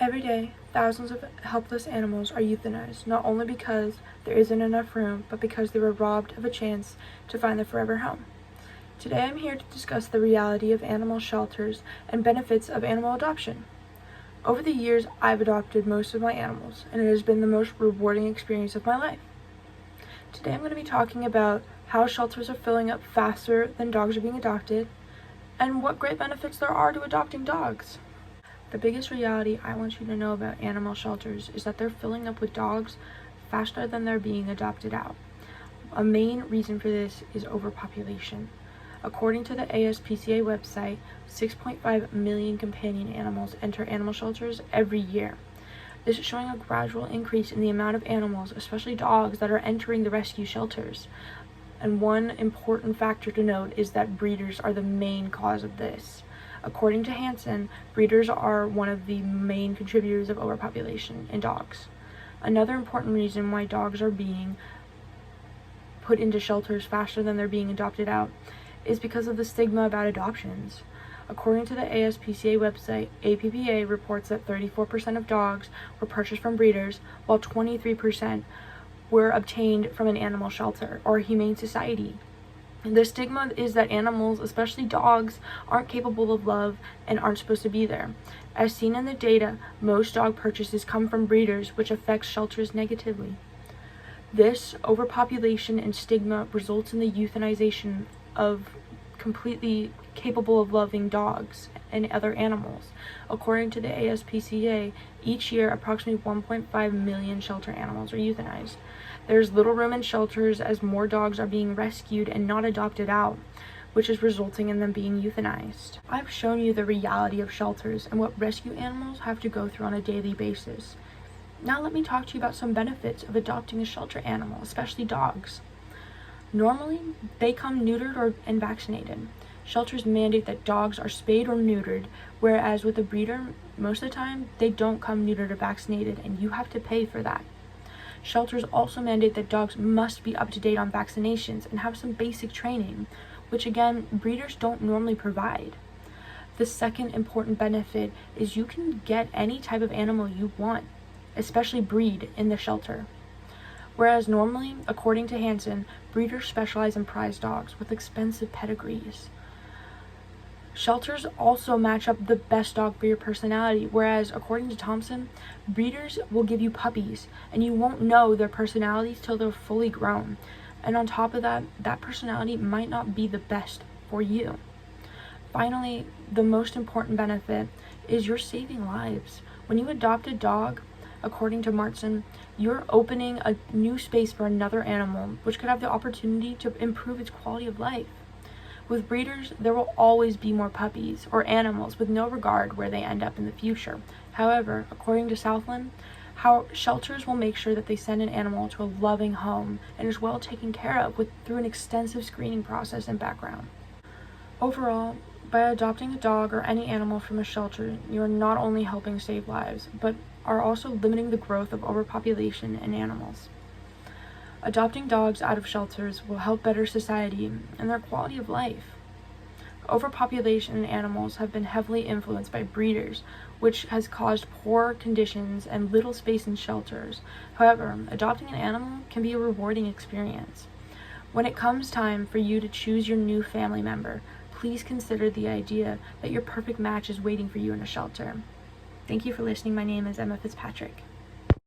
Every day, thousands of helpless animals are euthanized, not only because there isn't enough room, but because they were robbed of a chance to find their forever home. Today I'm here to discuss the reality of animal shelters and benefits of animal adoption. Over the years, I've adopted most of my animals, and it has been the most rewarding experience of my life. Today I'm going to be talking about how shelters are filling up faster than dogs are being adopted, and what great benefits there are to adopting dogs. The biggest reality I want you to know about animal shelters is that they're filling up with dogs faster than they're being adopted out. A main reason for this is overpopulation. According to the ASPCA website, 6.5 million companion animals enter animal shelters every year. This is showing a gradual increase in the amount of animals, especially dogs, that are entering the rescue shelters. And one important factor to note is that breeders are the main cause of this. According to Hansen, breeders are one of the main contributors of overpopulation in dogs. Another important reason why dogs are being put into shelters faster than they're being adopted out is because of the stigma about adoptions. According to the ASPCA website, APPA reports that 34% of dogs were purchased from breeders, while 23% were obtained from an animal shelter or a humane society. The stigma is that animals, especially dogs, aren't capable of love and aren't supposed to be there. As seen in the data, most dog purchases come from breeders, which affects shelters negatively. This overpopulation and stigma results in the euthanization of completely capable of loving dogs and other animals. According to the ASPCA, each year approximately 1.5 million shelter animals are euthanized. There's little room in shelters as more dogs are being rescued and not adopted out, which is resulting in them being euthanized. I've shown you the reality of shelters and what rescue animals have to go through on a daily basis. Now let me talk to you about some benefits of adopting a shelter animal, especially dogs. Normally, they come neutered and vaccinated. Shelters mandate that dogs are spayed or neutered, whereas with a breeder, most of the time, they don't come neutered or vaccinated, and you have to pay for that. Shelters also mandate that dogs must be up to date on vaccinations and have some basic training, which again, breeders don't normally provide. The second important benefit is you can get any type of animal you want, especially breed, in the shelter. Whereas normally, according to Hansen, breeders specialize in prize dogs with expensive pedigrees. Shelters also match up the best dog for your personality, whereas according to Thompson, breeders will give you puppies and you won't know their personalities till they're fully grown. And on top of that, that personality might not be the best for you. Finally, the most important benefit is you're saving lives. When you adopt a dog, according to Martson, you're opening a new space for another animal, which could have the opportunity to improve its quality of life. With breeders, there will always be more puppies or animals with no regard where they end up in the future. However, according to Southland, shelters will make sure that they send an animal to a loving home and is well taken care of through an extensive screening process and background. Overall, by adopting a dog or any animal from a shelter, you are not only helping save lives, but are also limiting the growth of overpopulation in animals. Adopting dogs out of shelters will help better society and their quality of life. Overpopulation in animals have been heavily influenced by breeders, which has caused poor conditions and little space in shelters. However, adopting an animal can be a rewarding experience. When it comes time for you to choose your new family member, please consider the idea that your perfect match is waiting for you in a shelter. Thank you for listening. My name is Emma Fitzpatrick.